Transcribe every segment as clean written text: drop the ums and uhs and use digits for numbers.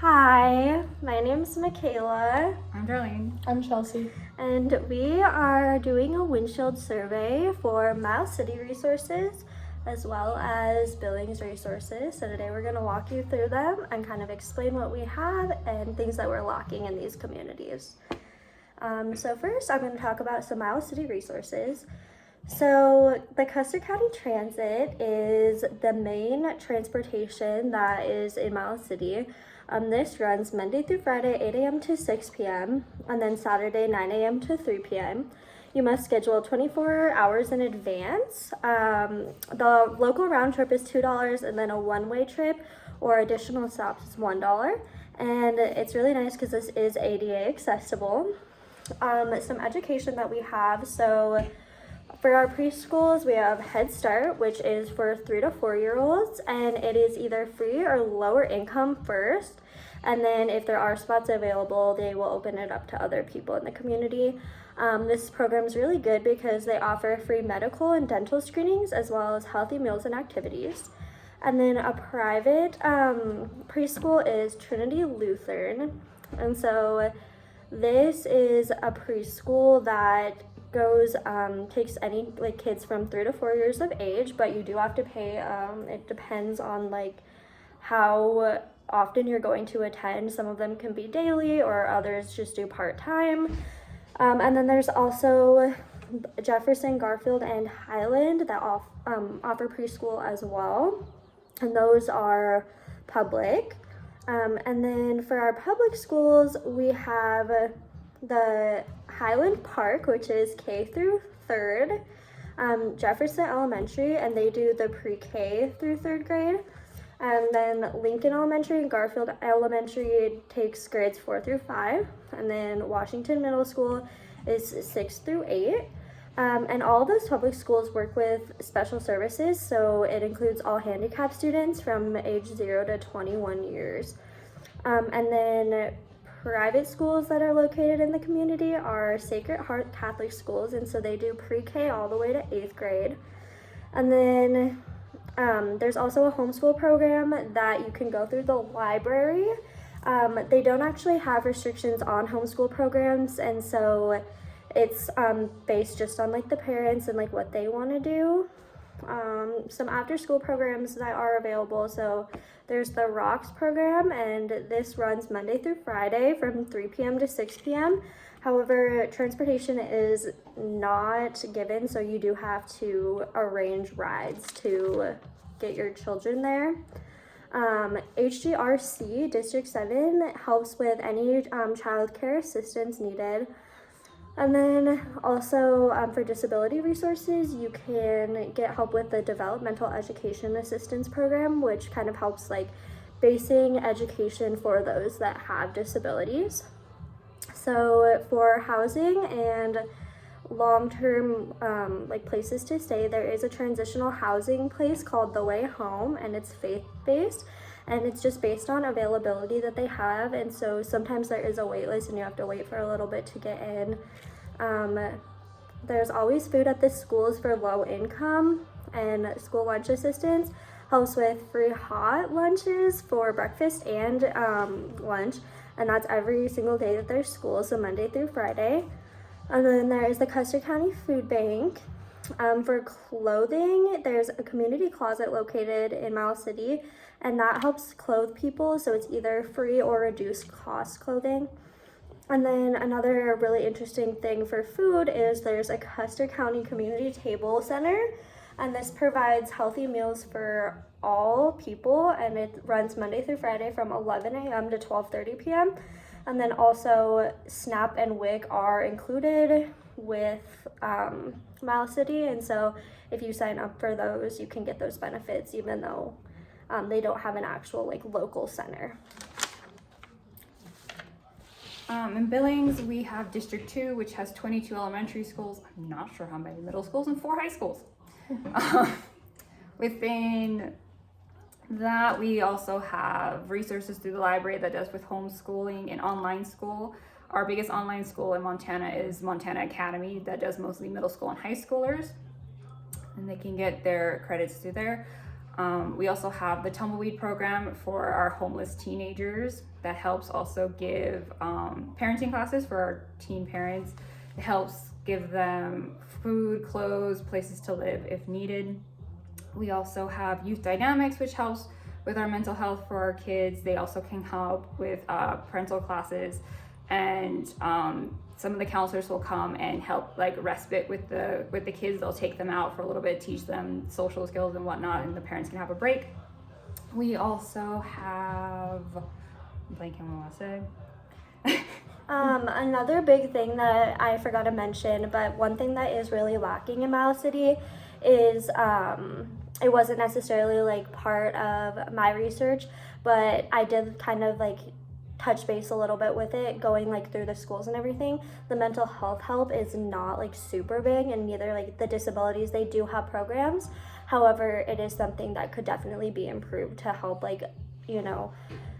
Hi, my name's Michaela, I'm Darlene. I'm Chelsea. and we are doing a windshield survey for Miles City resources as well as Billings resources. So today we're going to walk you through them and kind of explain what we have and things that we're lacking in these communities. So first, I'm going to talk about some Miles City resources. So the Custer County Transit is the main transportation that is in Miles City. This runs Monday through Friday, 8 a.m. to 6 p.m., and then Saturday, 9 a.m. to 3 p.m. You must schedule 24 hours in advance. The local round trip is $2, and then a one-way trip or additional stops is $1. And it's really nice because this is ADA accessible. Some education that we have. So for our preschools, we have Head Start, which is for 3 to 4-year-olds, and it is either free or lower income first. And then if there are spots available, they will open it up to other people in the community. This program is really good because they offer free medical and dental screenings as well as healthy meals and activities. And then a private preschool is Trinity Lutheran. And so this is a preschool that goes takes any kids from 3 to 4 years of age, but you do have to pay. It depends on how often you're going to attend. Some of them can be daily or others just do part-time. And then there's also Jefferson, Garfield, and Highland that offer preschool as well, and those are public. And then for our public schools, we have the Highland Park, which is K through 3rd, Jefferson Elementary, and they do the pre-K through 3rd grade. And then Lincoln Elementary and Garfield Elementary takes grades 4 through 5. And then Washington Middle School is 6 through 8. And all of those public schools work with special services, so it includes all handicapped students from age 0 to 21 years. And then private schools that are located in the community are Sacred Heart Catholic schools, and so they do pre-K all the way to 8th grade. And then there's also a homeschool program that you can go through the library. They don't actually have restrictions on homeschool programs, and so it's based just on the parents and what they want to do. Some after school programs that are available. So there's the Rocks program, and this runs Monday through Friday from 3 p.m. to 6 p.m. However, transportation is not given, so you do have to arrange rides to get your children there. HGRC District 7 helps with any child care assistance needed. And then also for disability resources, you can get help with the Developmental Education Assistance Program, which kind of helps basing education for those that have disabilities. So for housing and long-term places to stay, there is a transitional housing place called The Way Home, and it's faith-based, and it's just based on availability that they have. And so sometimes there is a wait list and you have to wait for a little bit to get in. There's always food at the schools for low income, and school lunch assistance helps with free hot lunches for breakfast and lunch, and that's every single day that there's school, so Monday through Friday. And then there is the Custer County Food Bank. For clothing, there's a community closet located in Miles City, and that helps clothe people, so it's either free or reduced cost clothing. And then another really interesting thing for food is there's a Custer County Community Table Center, and this provides healthy meals for all people, and it runs Monday through Friday from 11 a.m. to 12:30 p.m. And then also SNAP and WIC are included with Miles City, and so if you sign up for those, you can get those benefits even though they don't have an actual local center. In Billings, we have District 2, which has 22 elementary schools. I'm not sure how many middle schools and 4 high schools. Within that, we also have resources through the library that does with homeschooling and online school. Our biggest online school in Montana is Montana Academy that does mostly middle school and high schoolers, and they can get their credits through there. We also have the Tumbleweed program for our homeless teenagers that helps also give parenting classes for our teen parents. It helps give them food, clothes, places to live if needed. We also have Youth Dynamics, which helps with our mental health for our kids. They also can help with parental classes, and some of the counselors will come and help like respite with the kids. They'll take them out for a little bit, teach them social skills and whatnot, and the parents can have a break. We also have, I'm blanking on what I say. Another big thing that I forgot to mention, but one thing that is really lacking in Miles City is it wasn't necessarily like part of my research, but I did kind of like touch base a little bit with it, going like through the schools and everything. The mental health help is not like super big, and neither like the disabilities. They do have programs, however it is something that could definitely be improved to help like, you know,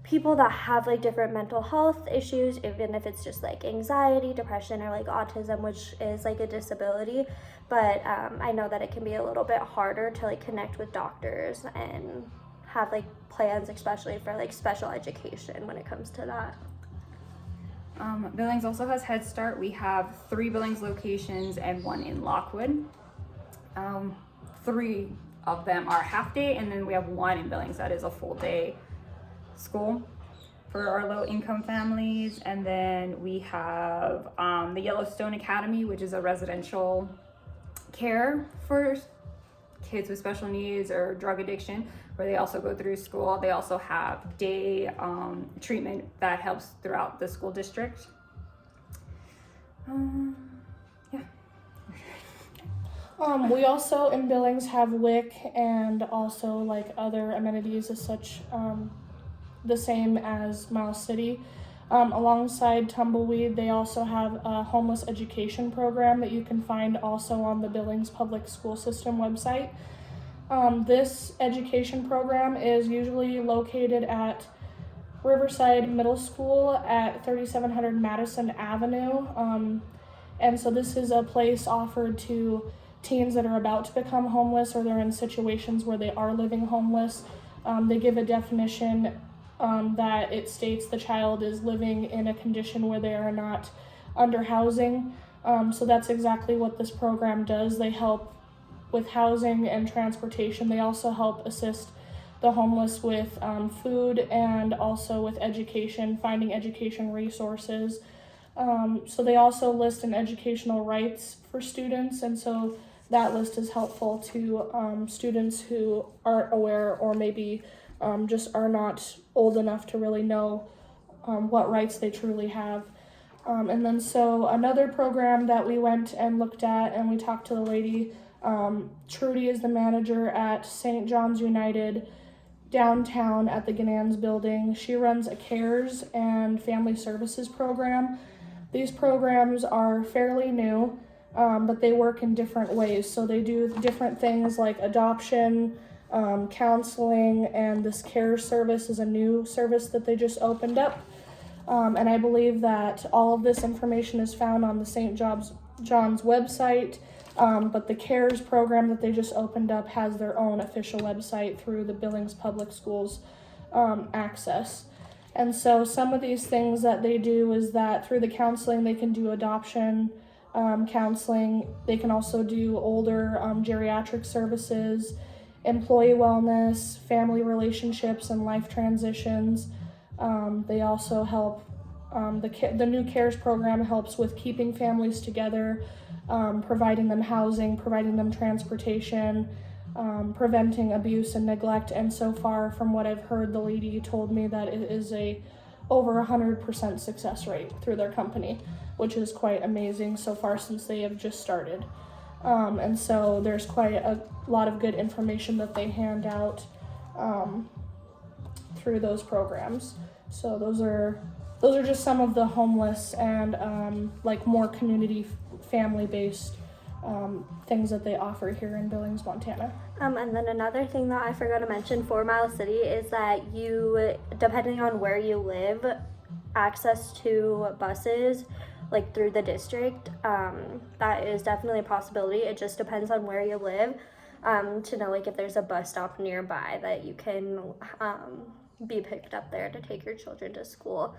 people that have like different mental health issues, even if it's just like anxiety, depression, or like autism, which is like a disability. But I know that it can be a little bit harder to like connect with doctors and have like plans, especially for like special education when it comes to that. Billings also has Head Start. We have 3 Billings locations and 1 in Lockwood. 3 of them are half day, and then we have 1 in Billings that is a full day school for our low income families. And then we have the Yellowstone Academy, which is a residential care for kids with special needs or drug addiction, where they also go through school. They also have day treatment that helps throughout the school district. Yeah. We also in Billings have WIC and also like other amenities as such, the same as Miles City. Alongside Tumbleweed, they also have a homeless education program that you can find also on the Billings Public School System website. This education program is usually located at Riverside Middle School at 3700 Madison Avenue. And so this is a place offered to teens that are about to become homeless, or they're in situations where they are living homeless. They give a definition that it states the child is living in a condition where they are not under housing. So that's exactly what this program does. They help with housing and transportation. They also help assist the homeless with food and also with education, finding education resources. So they also list an educational rights for students, and so that list is helpful to students who aren't aware or maybe just are not old enough to really know what rights they truly have. And then so another program that we went and looked at and we talked to the lady, Trudy is the manager at St. John's United downtown at the Ganans building. She runs a CARES and family services program. These programs are fairly new, but they work in different ways. So they do different things like adoption, counseling, and this care service is a new service that they just opened up. And I believe that all of this information is found on the St. John's website, but the CARES program that they just opened up has their own official website through the Billings Public Schools access. And so some of these things that they do is that through the counseling, they can do adoption counseling. They can also do older geriatric services, employee wellness, family relationships, and life transitions. They also help, the new CARES program helps with keeping families together, providing them housing, providing them transportation, preventing abuse and neglect. And so far, from what I've heard, the lady told me that it is over 100% success rate through their company, which is quite amazing so far since they have just started. And so there's quite a lot of good information that they hand out through those programs. So those are just some of the homeless and like more community family-based things that they offer here in Billings, Montana. And then another thing that I forgot to mention for Miles City is that you, depending on where you live, access to buses like through the district, that is definitely a possibility. It just depends on where you live. to know like if there's a bus stop nearby that you can be picked up there to take your children to school.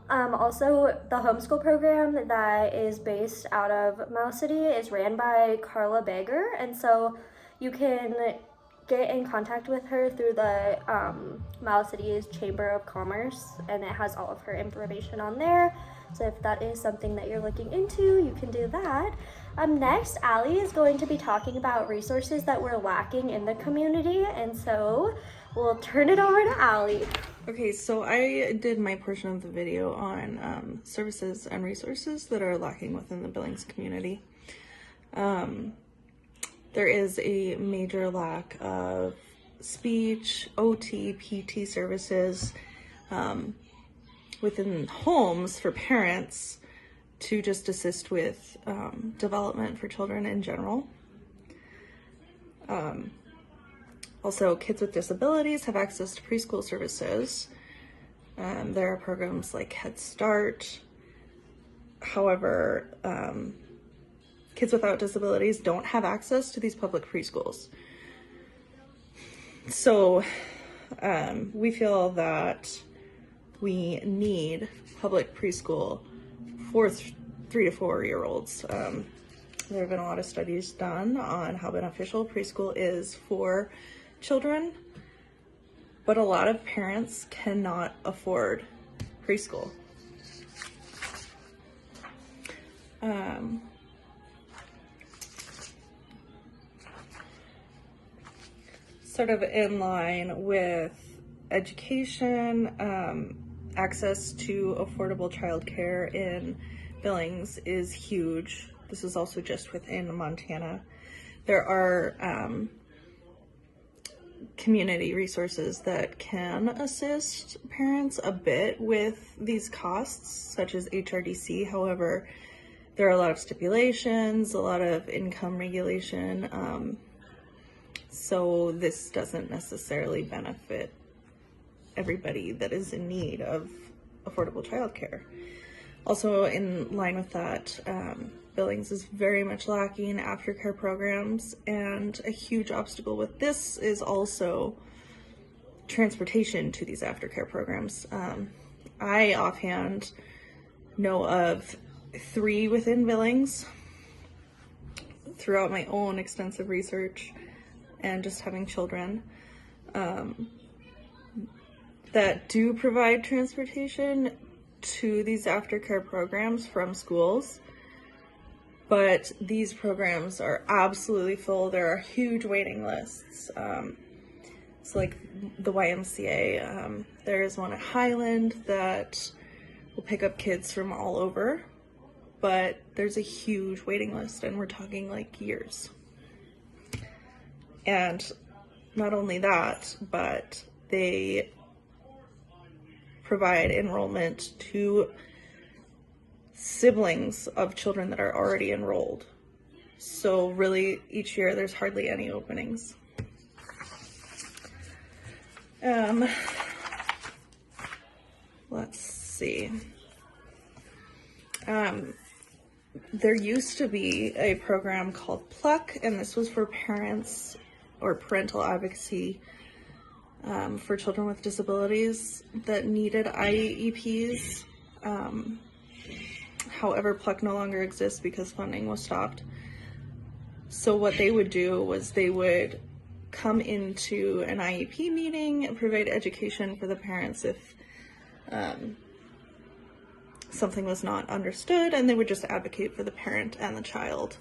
Also, the homeschool program that is based out of Miles City is ran by Carla Bager, and so you can get in contact with her through the Miles City's Chamber of Commerce, and it has all of her information on there. So if that is something that you're looking into, you can do that. Next, Allie is going to be talking about resources that we're lacking in the community, and so we'll turn it over to Allie. Okay, so I did my portion of the video on services and resources that are lacking within the Billings community. There is a major lack of speech, OT, PT services within homes for parents to just assist with development for children in general. Also, kids with disabilities have access to preschool services. There are programs like Head Start. However, kids without disabilities don't have access to these public preschools. So we feel that we need public preschool for 3 to 4 year olds. There have been a lot of studies done on how beneficial preschool is for children, but a lot of parents cannot afford preschool. Sort of in line with education, access to affordable childcare in Billings is huge. This is also just within Montana. There are community resources that can assist parents a bit with these costs, such as HRDC. However, there are a lot of stipulations, a lot of income regulation, so this doesn't necessarily benefit everybody that is in need of affordable childcare. Also, in line with that, Billings is very much lacking aftercare programs, and a huge obstacle with this is also transportation to these aftercare programs. I offhand know of 3 within Billings throughout my own extensive research and just having children that do provide transportation to these aftercare programs from schools. But these programs are absolutely full. There are huge waiting lists. So like the YMCA, there is one at Highland that will pick up kids from all over, but there's a huge waiting list, and we're talking like years. And not only that, but they provide enrollment to siblings of children that are already enrolled. So really, each year there's hardly any openings. Let's see. There used to be a program called Pluck, and this was for parents or parental advocacy for children with disabilities that needed IEPs. However, Pluck no longer exists because funding was stopped. So what they would do was they would come into an IEP meeting and provide education for the parents if something was not understood, and they would just advocate for the parent and the child.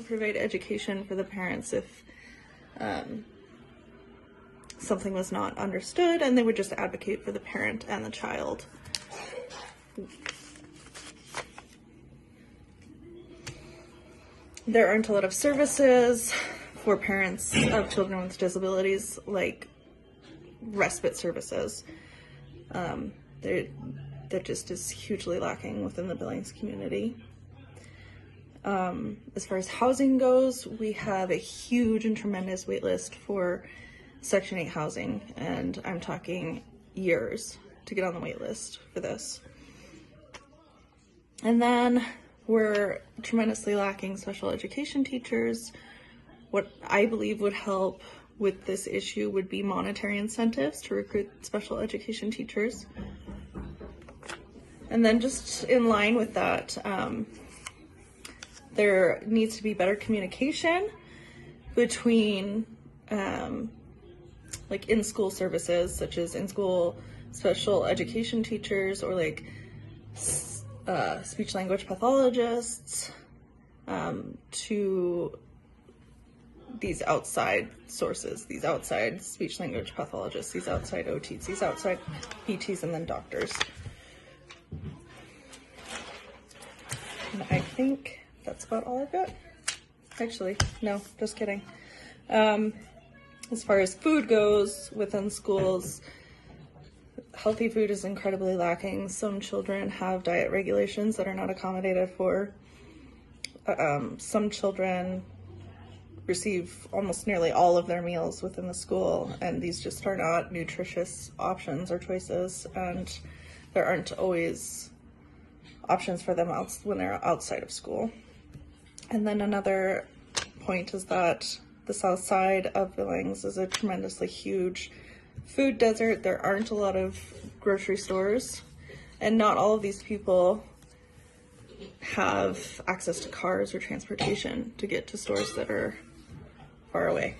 Provide education for the parents if something was not understood, and they would just advocate for the parent and the child. There aren't a lot of services for parents of children with disabilities, like respite services. That just is hugely lacking within the Billings community. As far as housing goes, we have a huge and tremendous wait list for Section 8 housing, and I'm talking years to get on the wait list for this. And then we're tremendously lacking special education teachers, what I believe would help with this issue would be monetary incentives to recruit special education teachers. And then just in line with that, there needs to be better communication between like in-school services, such as in-school special education teachers or like speech language pathologists, to these outside sources, these outside speech language pathologists, these outside OTs, these outside PTs, and then doctors. And I think that's about all I've got. Actually, no, just kidding. As far as food goes within schools, healthy food is incredibly lacking. Some children have diet regulations that are not accommodated for. Some children receive almost nearly all of their meals within the school, and these just are not nutritious options or choices, and there aren't always options for them when they're outside of school. And then another point is that the south side of Billings is a tremendously huge food desert. There aren't a lot of grocery stores, and not all of these people have access to cars or transportation to get to stores that are far away.